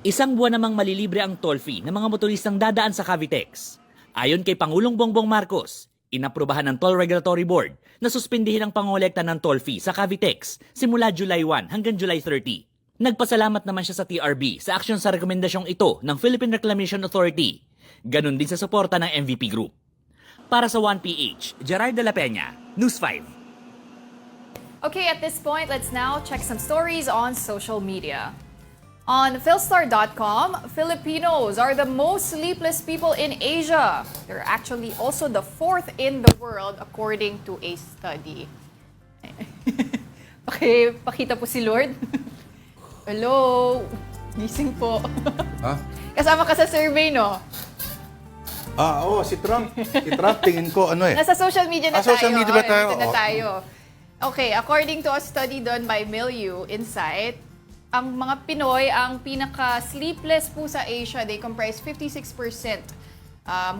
T: Isang buwan namang malilibre ang toll fee ng mga motoristang dadaan sa Cavitex. Ayon kay Pangulong Bongbong Marcos, inaprubahan ng Toll Regulatory Board na suspindihin ang pangolekta ng toll fee sa Cavitex simula July 1 hanggang July 30. Nagpasalamat naman siya sa TRB sa aksyon sa rekomendasyong ito ng Philippine Reclamation Authority. Ganon din sa suporta ng MVP Group. Para sa 1PH, Gerard de la Peña, News 5.
A: Okay, at this point, let's now check some stories on social media. On Philstar.com, Filipinos are the most sleepless people in Asia. They're actually also the 4th in the world according to a study. Pakita po si Lourd. Hello, gising po.
B: Ha?
A: Kasama ka sa survey, no?
B: Oo, si Trump. Si Trump, tingin ko,
A: Nasa social media na tayo.
B: Social media ba tayo?
A: Dito na tayo. Okay, according to a study done by Milieu Insight, ang mga Pinoy ang pinaka-sleepless po sa Asia. They comprise 56%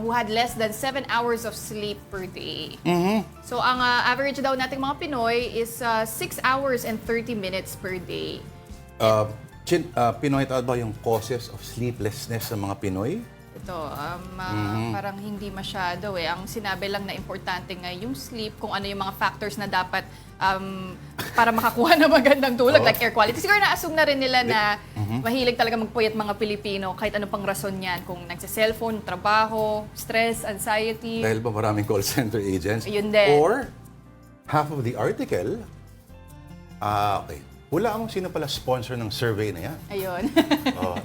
A: who had less than 7 hours of sleep per day. So ang average daw nating mga Pinoy is 6 hours and 30 minutes per day.
B: Pinoy, ito ba yung causes of sleeplessness ng mga Pinoy?
A: Ito, parang hindi masyado eh. Ang sinabi lang na importante nga yung sleep, kung ano yung mga factors na dapat para makakuha ng magandang tulog, like air quality. Siguro na-assume na rin nila na mahilig talaga magpuyat mga Pilipino, kahit ano pang rason yan. Kung nagsa-cellphone, trabaho, stress, anxiety.
B: Dahil ba maraming call center agents?
A: Yun din.
B: Or, half of the article, okay, hulaan mo sino pala sponsor ng survey na yan.
A: Ayun.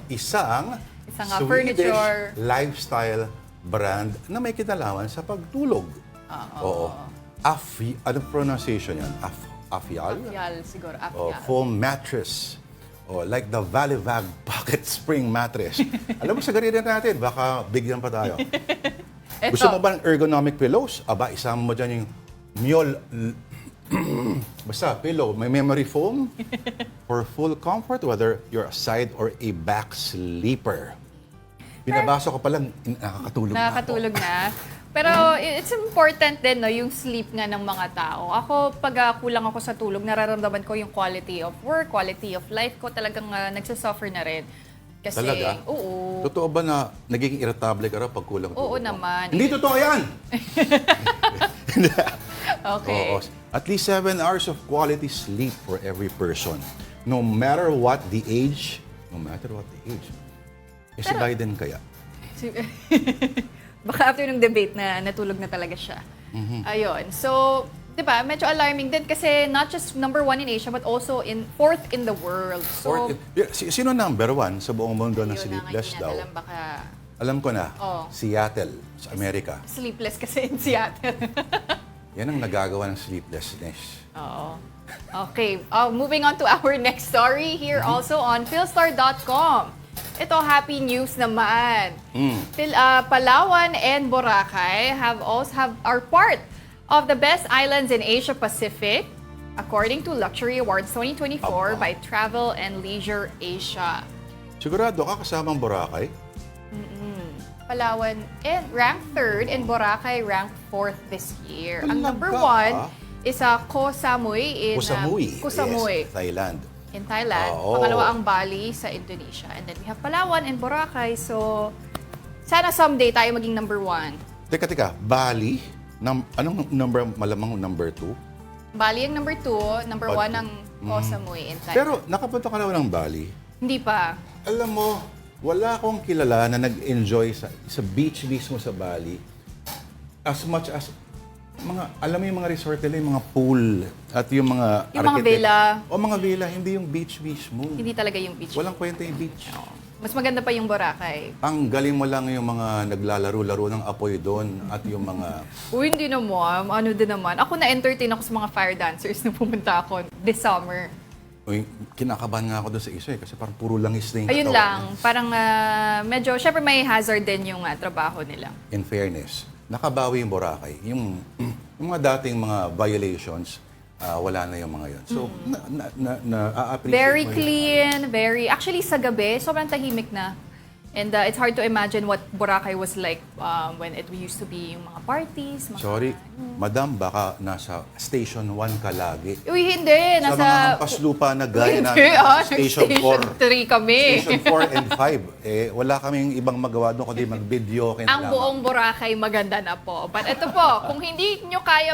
B: Isang Swedish
A: furniture
B: lifestyle brand na may kinalaman sa pagtulog. Oo. Anong pronunciation yan? Afial?
A: Afial, siguro. Afial.
B: Foam mattress. Like the Valivag Pocket Spring Mattress. Alam mo, sa ganyan natin, baka bigyan pa tayo. Gusto mo ba ng ergonomic pillows? Aba, isama mo dyan yung basta, pillow. May memory foam for full comfort, whether you're a side or a back sleeper. Binabasa ko palang, nakakatulog na.
A: Pero it's important din, no, yung sleep nga ng mga tao. Ako, pag kulang ako sa tulog, nararamdaman ko yung quality of work, quality of life ko, talagang nagsasuffer na rin. Kasi,
B: talaga?
A: Oo.
B: Totoo ba na nagiging irritable ka raw pag kulang tulog?
A: Oo naman.
B: Hindi totoo yan!
A: Okay.
B: At least 7 hours of quality sleep for every person. No matter what the age. Si Biden kaya?
A: Baka after ng debate na natulog na talaga siya. Ayun. So, di ba, medyo alarming din kasi not just number 1 in Asia but also 4th in the world. So,
B: sino number 1 sa buong mundo na sleepless daw? Alam ko na. Seattle, sa Amerika.
A: Sleepless kasi in Seattle.
B: Yan ang nagagawa ng sleeplessness.
A: Oo. Okay. Moving on to our next story here also on Philstar.com. Ito, happy news naman. Palawan and Boracay are part of the best islands in Asia Pacific according to Luxury Awards 2024 by Travel and Leisure Asia.
B: Sigurado ka kasamang Boracay?
A: Palawan ranked 3rd and Boracay ranked 4th this year. Ang number 1 is Koh Samui in
B: Yes, Thailand.
A: In Thailand. Pangalawa ang Bali sa Indonesia. And then we have Palawan and Boracay. So, sana someday tayo maging number 1.
B: Teka. Bali? Anong number, malamang number 2?
A: Bali ang number 2. Number 1 ang Koh Samui in Thailand.
B: Pero nakapunta ka na ng Bali?
A: Hindi pa.
B: Alam mo, wala akong kilala na nag-enjoy sa beach mismo sa Bali as much as alam mo yung mga resort nila, yung mga pool at yung mga
A: villa.
B: Mga villa, hindi yung beach mismo.
A: Hindi talaga yung beach.
B: Walang kwenta yung beach.
A: Mas maganda pa yung Boracay.
B: Ang galing mo lang yung mga naglalaro-laro ng apoy doon at yung mga...
A: Hindi naman. Ano din naman. Ako na-entertain ako sa mga fire dancers nung pumunta ako this summer.
B: Kinakabahan nga ako doon sa isa kasi parang puro langis na yung
A: Ayun lang. Parang medyo, syempre may hazard din yung trabaho nila.
B: In fairness, nakabawi yung Boracay. Yung mga dating mga violations, wala na yung mga yun. So, na-appreciate
A: Very
B: mo yun.
A: clean, actually sa gabi, sobrang tahimik na. And it's hard to imagine what Boracay was like when it used to be yung mga parties.
B: Sorry, madam, baka nasa Station 1 ka lagi.
A: Uy, hindi.
B: Sa mga hampas lupa na gaya na Station 4.
A: Station 3 kami.
B: Station 4 and 5. Wala kaming ibang magawa doon kundi mag-video.
A: Ang buong Boracay maganda na po. But ito po, kung hindi nyo kaya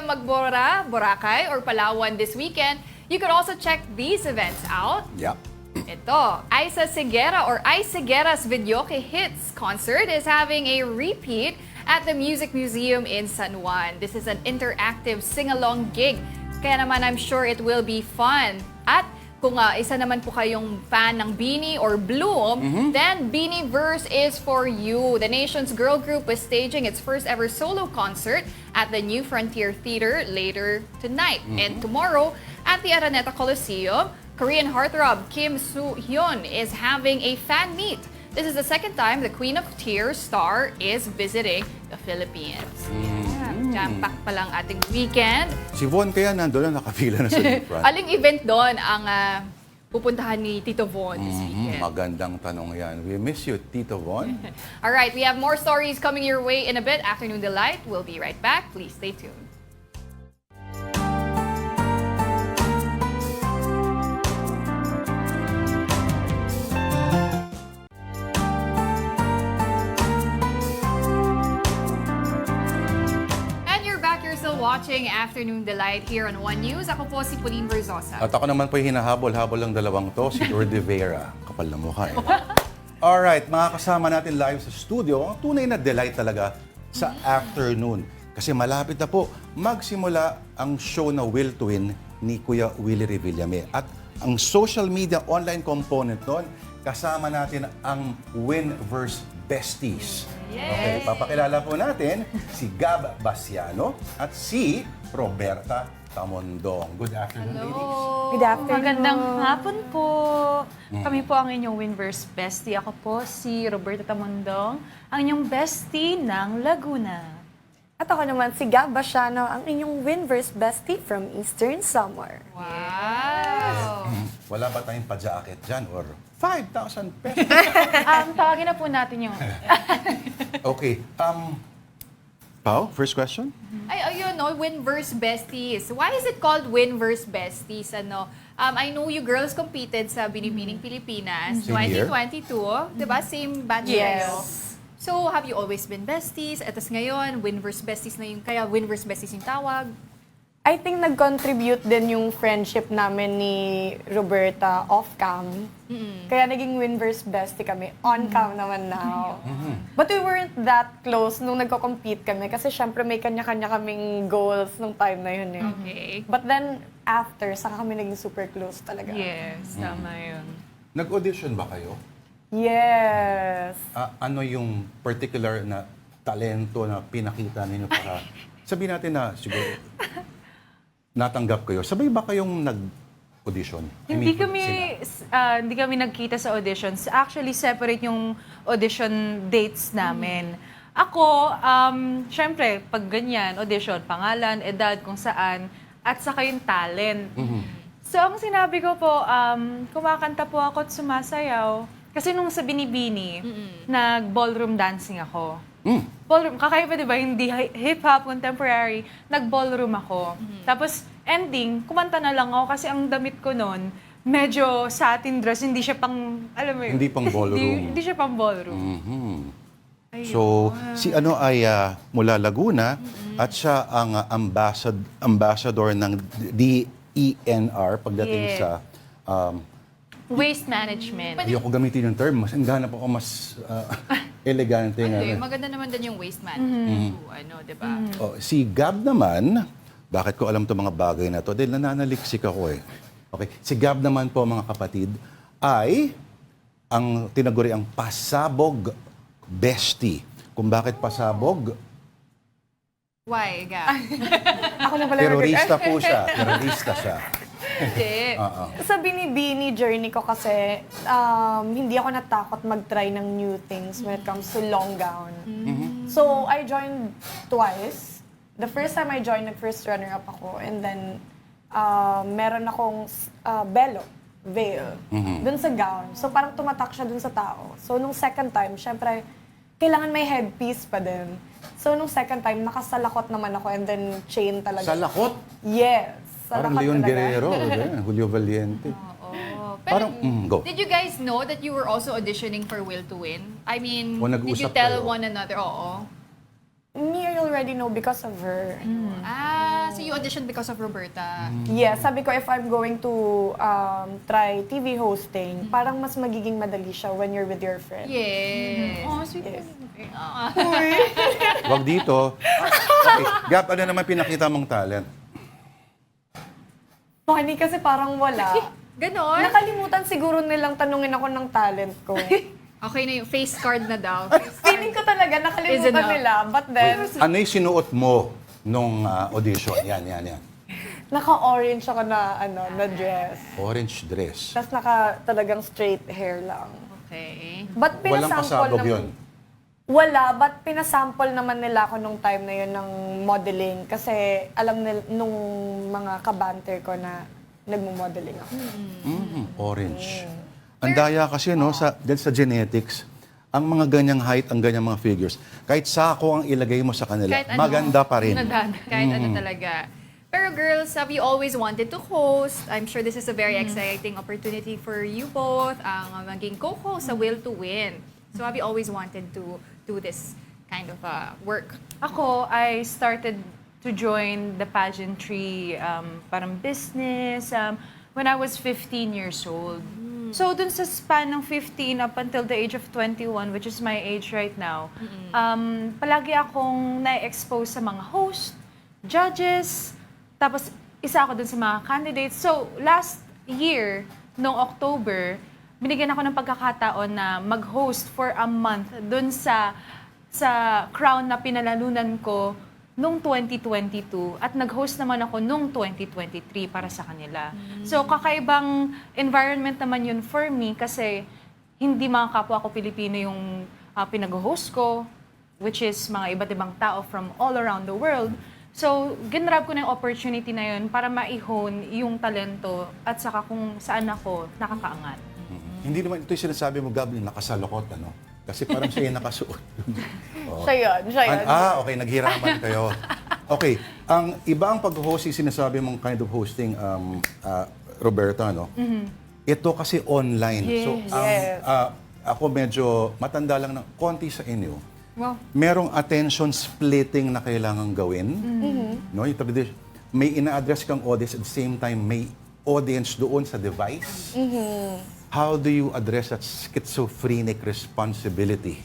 A: Boracay or Palawan this weekend, you could also check these events out.
B: Yep.
A: Ito, Isa Sigera or Ice Sigera's Videoke Hits concert is having a repeat at the Music Museum in San Juan. This is an interactive sing-along gig. Kaya naman I'm sure it will be fun. At kung isa naman po kayong fan ng BINI or Bloom, then BINIverse is for you. The nation's girl group is staging its first ever solo concert at the New Frontier Theater later tonight. And tomorrow at the Araneta Coliseum, Korean heartthrob Kim Soo-hyun is having a fan meet. This is the second time the Queen of Tears star is visiting the Philippines. Jam-pack pa lang ating weekend.
B: Si Von kaya nandun na nakapila na sa front.
A: Aling event doon ang pupuntahan ni Tito Von this weekend?
B: Magandang tanong yan. We miss you, Tito Von.
A: All right, we have more stories coming your way in a bit. Afternoon Delight. We'll be right back. Please stay tuned. Watching Afternoon Delight here on One News. Ako po si Pauline Verzosa.
B: At ako naman po hinahabol-habol ng dalawang to, si Lourd Veyra. Kapal na mukha eh. Alright, mga kasama natin live sa studio. Ang tunay na delight talaga sa afternoon. Kasi malapit na po magsimula ang show na Will to Win ni Kuya Willie Revillame. At ang social media online component nun, kasama natin ang Winverse Besties. Okay, papakilala po natin si Gab Basiano at si Roberta Tamondong. Good afternoon, ladies.
F: Good afternoon. Magandang hapon po. Kami po ang inyong Winverse Bestie. Ako po si Roberta Tamondong, ang inyong bestie ng Laguna.
N: At ako naman si Gab Basiano, ang inyong Winverse Bestie from Eastern Samar.
A: Wow!
B: Wala ba tayong pa-jacket dyan or 5,000 pesos?
F: Tawagin na po natin yung...
B: Okay. Pao, first question?
A: Ay, ayun, no, Winverse Besties. Why is it called Winverse Besties? I know you girls competed sa Binibining Pilipinas
B: Same
A: 2022. Diba? Same batch kayo. So, have you always been besties? At ngayon, Winverse Besties na yung, kaya Winverse Besties yung tawag.
N: I think nag-contribute din yung friendship namin ni Roberta off-cam. Kaya naging Winverse Bestie kami. On-cam naman now. But we weren't that close nung nagko-compete kami kasi syempre may kanya-kanya kaming goals nung time na yun eh.
A: Okay.
N: But then, after, saka kami naging super close talaga.
F: Yes, tama yun.
B: Nag-audition ba kayo?
N: Yes.
B: Ano yung particular na talento na pinakita ninyo para sabihin natin na siguro natanggap kayo. Sabay ba kayong nag-audition?
F: Hindi kami nagkita sa auditions. Actually, separate yung audition dates namin. Ako, syempre, pag ganyan, audition, pangalan, edad, kung saan, at saka yung talent. So, ang sinabi ko po, kumakanta po ako at sumasayaw. Kasi nung sa Binibini, nag-ballroom dancing ako. Ballroom, kakaiba diba? Hindi hip-hop, contemporary, nag-ballroom ako. Tapos, ending, kumanta na lang ako kasi ang damit ko noon, medyo satin dress, hindi siya pang, alam mo yun.
B: Hindi pang ballroom.
F: Hindi siya pang ballroom.
B: So, si ano ay mula Laguna at siya ang ambassador ng DENR pagdating sa
F: waste management.
B: Hindi ako gamitin yung term. Mas hanap ako mas elegante.
A: Maganda naman din yung waste management. Diba?
B: Si Gab naman, bakit ko alam itong mga bagay na to? Dahil nananaliksik ako eh. Okay. Si Gab naman po, mga kapatid, ay ang tinaguri ang pasabog bestie. Kung bakit pasabog?
A: Why, Gab?
N: Ako na pala.
B: Terorista po siya. Terorista siya.
N: Hindi. Sa Binibini journey ko kasi, hindi ako natakot mag-try ng new things when it comes to long gown. So, I joined twice. The first time I joined, nag-first runner-up ako. And then, meron akong veil, dun sa gown. So, parang tumatak siya dun sa tao. So, nung second time, syempre, kailangan may headpiece pa din. So, nung second time, nakasalakot naman ako and then chain talaga.
B: Salakot?
N: Yes.
B: Parang
N: Salakot
B: Leon
N: talaga.
B: Guerrero, Julio Valiente.
A: Pero,
B: Parang, go.
A: did you guys know that you were also auditioning for Will to Win? I mean,
B: O,
A: did you
B: nag-usap
A: tell
B: kayo?
A: one another? Oo.
N: Me, I already know because of her.
A: So you auditioned because of Roberta.
N: Yeah, sabi ko if I'm going to try TV hosting, parang mas magiging madali siya when you're with your friend.
A: Yeah. Oh, sweet.
N: Yes.
B: Wag dito. Okay, Gab, ano naman pinakita mong talent?
N: Funny kasi parang wala.
A: Ganon?
N: Nakalimutan siguro nilang tanungin ako ng talent ko.
A: Okay na yung face card na daw.
N: Feeling ko talaga
A: Is
N: nakalimutan
A: enough.
N: nila. But then,
B: Ano yung sinuot mo nung audition? Yan.
N: naka-orange ako na, na dress.
B: Orange dress.
N: Tapos talagang straight hair lang.
A: Okay.
N: But
B: Walang pasabog yun.
N: Wala, but pinasample naman nila ako nung time na yun ng modeling. Kasi alam nung mga kabanter ko na nagmo-modeling ako.
B: Orange. Ang daya kasi, no, dahil sa genetics, ang mga ganyang height, ang ganyang mga figures, kahit sako ang ilagay mo sa kanila,
A: Kahit ano,
B: maganda pa rin.
A: Kahit ano talaga. Pero girls, have you always wanted to host? I'm sure this is a very exciting opportunity for you both, ang maging co-host sa Will to Win. So have you always wanted to do this kind of work?
F: Ako, I started to join the pageantry, parang business, when I was 15 years old. So, dun sa span ng 15 up until the age of 21, which is my age right now, palagi akong na-expose sa mga host, judges, tapos isa ako dun sa mga candidates. So, last year, noong October, binigyan ako ng pagkakataon na mag-host for a month dun sa crown na pinalalunan ko noong 2022 at nag-host naman ako noong 2023 para sa kanila. So, kakaibang environment naman yun for me kasi hindi mga kapwa ko Pilipino yung pinag-host ko, which is mga iba't ibang tao from all around the world. So, ginrab ko na yung opportunity na yun para ma-hone yung talento at saka kung saan ako nakakaangat.
B: Hindi naman ito yung sinasabi mo, Gab, yung nakasalukot, ano? Kasi parang siya yung nakasuot. Oh.
N: Siya yun.
B: Okay, naghiraman kayo. Okay, ang iba ang pag-hosting, sinasabi mong kind of hosting, Roberta, no? Ito kasi online.
N: Yes.
B: So, ako medyo matanda lang ng konti sa inyo.
A: Wow.
B: Merong attention splitting na kailangan gawin. No? Yung tradition, may ina-address kang audience at the same time may audience doon sa device. How do you address that schizophrenic responsibility?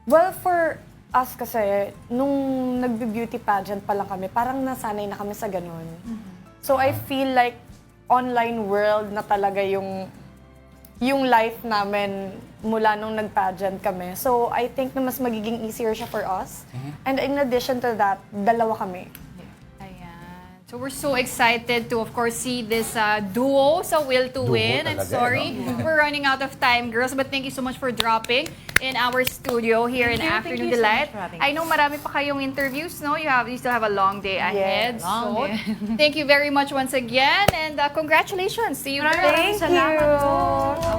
N: Well, for us kasi, nung nagbe-beauty pageant pa lang kami, parang nasanay na kami sa ganun. So I feel like online world na talaga yung life namin mula nung nag-pageant kami. So I think na mas magiging easier siya for us. And in addition to that, dalawa kami.
A: So we're so excited to, of course, see this duo sa Will to Win. I'm
B: talaga,
A: sorry,
B: no?
A: we're running out of time, girls. But thank you so much for dropping in our studio here in Afternoon
F: Thank you so
A: Delight.
F: much for having
A: I know marami pa kayong interviews, no? You still have a long day ahead.
F: Yes, long
A: So
F: day.
A: thank you very much once again, and congratulations to you, girls.
N: Thank you.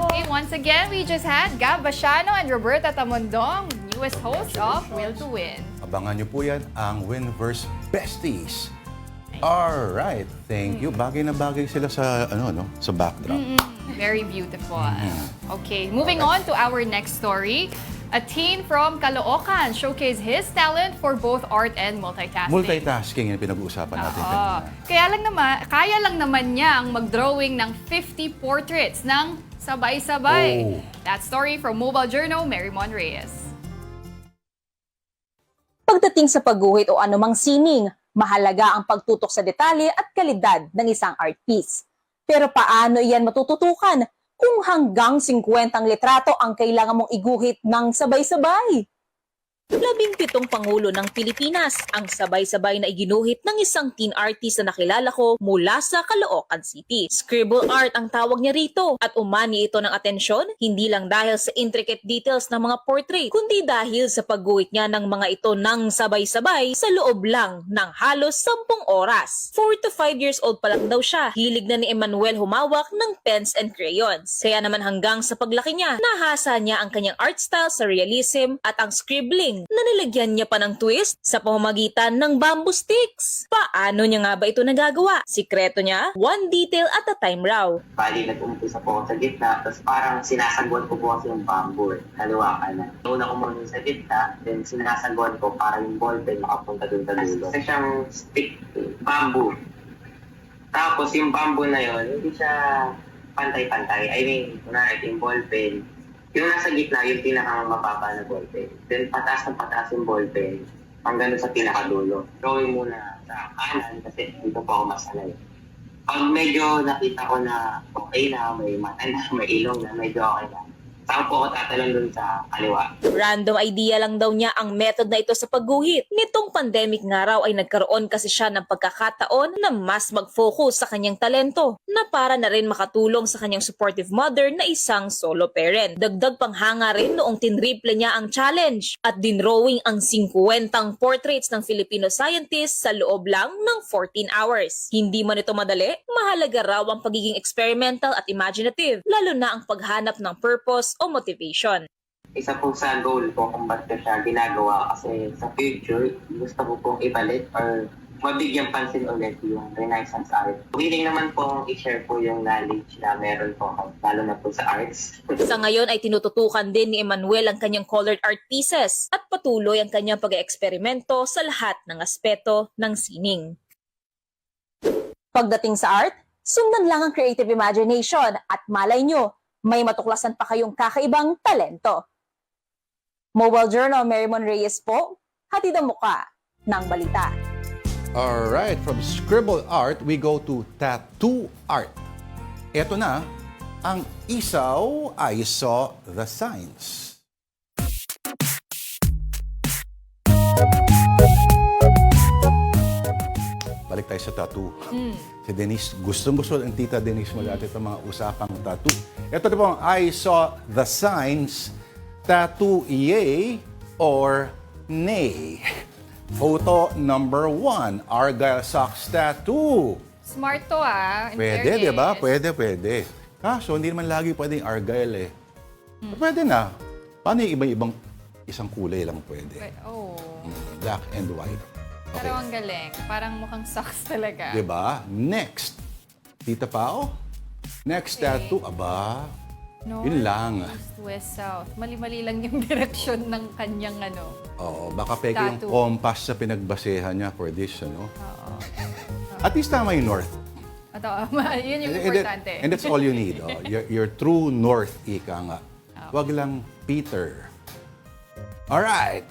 A: Okay, once again, we just had Gab Basiano and Roberta Tamondong, newest hosts of Will to Win.
B: Abangan niyo po yan, ang Winverse Besties. Alright, thank you. Bagay na bagay sila sa, sa backdrop.
A: Very beautiful. Okay, moving on to our next story. A teen from Caloocan showcased his talent for both art and multitasking.
B: Multitasking yung pinag-uusapan natin kanina.
A: Kaya lang naman niya ang mag-drawing ng 50 portraits ng sabay-sabay.
B: Oh.
A: That story from Mobile Journal, Mary Mon Reyes.
D: Pagdating sa pagguhit o anumang sining, mahalaga ang pagtutok sa detalye at kalidad ng isang art piece. Pero paano iyan matututukan kung hanggang 50 litrato ang kailangan mong iguhit ng sabay-sabay? 17 Pangulo ng Pilipinas ang sabay-sabay na iginuhit ng isang teen artist na nakilala ko mula sa Caloocan City. Scribble art ang tawag niya rito at umani ito ng atensyon hindi lang dahil sa intricate details ng mga portrait kundi dahil sa pagguhit niya ng mga ito ng sabay-sabay sa loob lang ng halos 10 oras. 4 to 5 years old pa lang daw siya. Hilig na ni Emmanuel humawak ng pens and crayons. Kaya naman hanggang sa paglaki niya, nahasa niya ang kanyang art style sa realism at ang scribbling na nilagyan niya pa ng twist sa pamamagitan ng bamboo sticks. Paano niya nga ba ito nagagawa? Sikreto niya, one detail at a time raw.
E: Bali, nag-umpisa po ako sa gitna, tapos parang sinasagwan ko po kasi yung bamboo. Halawakan na. Una ko muna sa gitna, then sinasagwan ko para yung ballpen makapunta dun sa dulo. Kasi siyang stick, bamboo. Tapos yung bamboo na yon hindi siya pantay-pantay. I mean, yung ballpen, yung nasa gitna, yung pinakamababa na ballpen. Then pataas yung ballpen hanggang sa pinakadulo. Drawing muna sa kanan kasi dito po ako masanay. Pag medyo nakita ko na okay na, may mata na, may ilong na, medyo okay na, saan po ako tatalon dun sa kaliwa.
D: Random idea lang daw niya ang method na ito sa pagguhit. Nitong pandemic nga raw ay nagkaroon kasi siya ng pagkakataon na mas mag-focus sa kanyang talento na para na rin makatulong sa kanyang supportive mother na isang solo parent. Dagdag panghanga rin noong tinriple niya ang challenge at dinrawing ang 50 portraits ng Filipino scientists sa loob lang ng 14 hours. Hindi man ito madali, mahalaga raw ang pagiging experimental at imaginative, lalo na ang paghanap ng purpose o motivation.
E: Isa po sa goal ko kung ba't ko siya ginagawa kasi sa future, gusto ko pong ibalik or mabigyan pansin ulit yung Renaissance art. Willing naman pong i-share po yung knowledge na meron po, lalo na po sa arts.
D: Sa ngayon ay tinututukan din ni Emmanuel ang kanyang colored art pieces at patuloy ang kanyang pag-eksperimento sa lahat ng aspeto ng sining. Pagdating sa art, sundan lang ang creative imagination at malay nyo, may matuklasan pa kayong kakaibang talento. Mobile Journal, Marymon Reyes po, hatid ang muka ng balita.
B: Alright, from scribble art, we go to tattoo art. Ito na, ang isaw, I saw the signs. Balik tayo sa tattoo. Si Denise, gustong-gusto ang tita Denise mo dati itong mga usapang tattoo. Ito na po ang I saw the signs, tattoo yay or nay. Photo number 1, Argyle Socks tattoo.
A: Smart to
B: Pwede, di ba? Pwede. Kaso, hindi naman lagi pwedeng Argyle Pwede na. Paano yung ibang isang kulay lang pwede? Black and white. Okay.
A: Pero ang galing. Parang mukhang socks talaga.
B: Diba? Next. Tita Pao? Next tattoo. Aba.
A: North,
B: Yun lang.
A: East, West, South. Mali-mali lang yung direksyon ng kanyang
B: Oo. Baka peke yung
A: tattoo.
B: compass sa pinagbasehan niya for this,
A: Oo.
B: At least tama yung north.
A: Yun yung importante.
B: And that's all you need. Your true north, ika nga. Wag lang Peter. Alright.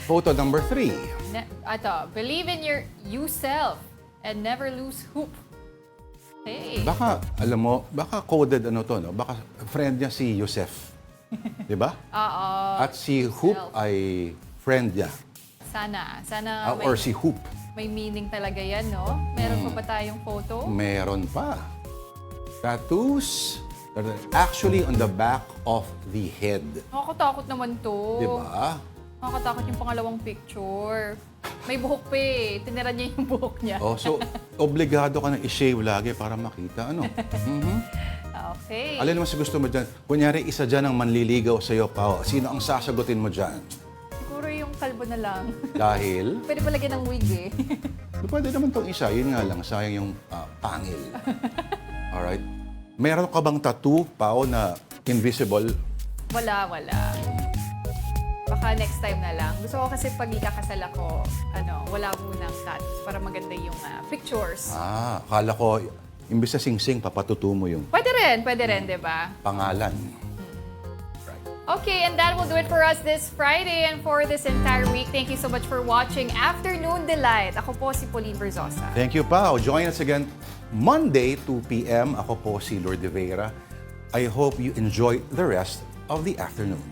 B: Photo number 3.
A: Believe in yourself and never lose hope. Hey.
B: Baka, alam mo, baka coded to, no? Baka friend niya si Yosef. Di ba?
A: Oo.
B: At si Hoop ay friend niya.
A: Sana
B: Or si Hoop.
A: may meaning talaga yan, no? Meron pa ba tayong photo?
B: Meron pa. Tattoos that are actually on the back of the head.
A: Nakakatakot naman to.
B: Di ba?
A: Nakakatakot yung pangalawang picture. May buhok pa Tinira niya yung buhok niya.
B: So, obligado ka na i-shave lagi para makita.
A: Okay.
B: Alin naman sa gusto mo dyan? Kunyari, isa dyan ang manliligaw sa'yo, Pao. Sino ang sasagutin mo dyan?
A: Siguro yung kalbo na lang.
B: Dahil?
A: Pwede pa lagyan ng wig
B: Pwede naman tong isa. Yun nga lang, sayang yung pangil. Alright? Meron ka bang tattoo, Pao, na invisible?
A: Wala. Baka next time na lang. Gusto ko kasi pag ikakasal ako, wala munang tattoos para maganda yung pictures.
B: Akala ko, imbis na sing-sing, papatuto mo yung
A: Pwede rin, di ba?
B: pangalan.
A: Okay, and that will do it for us this Friday and for this entire week. Thank you so much for watching Afternoon Delight. Ako po si Pauline Verzosa.
B: Thank you, Pao. Join us again Monday, 2 p.m. Ako po si Lourd de Veyra. I hope you enjoy the rest of the afternoon.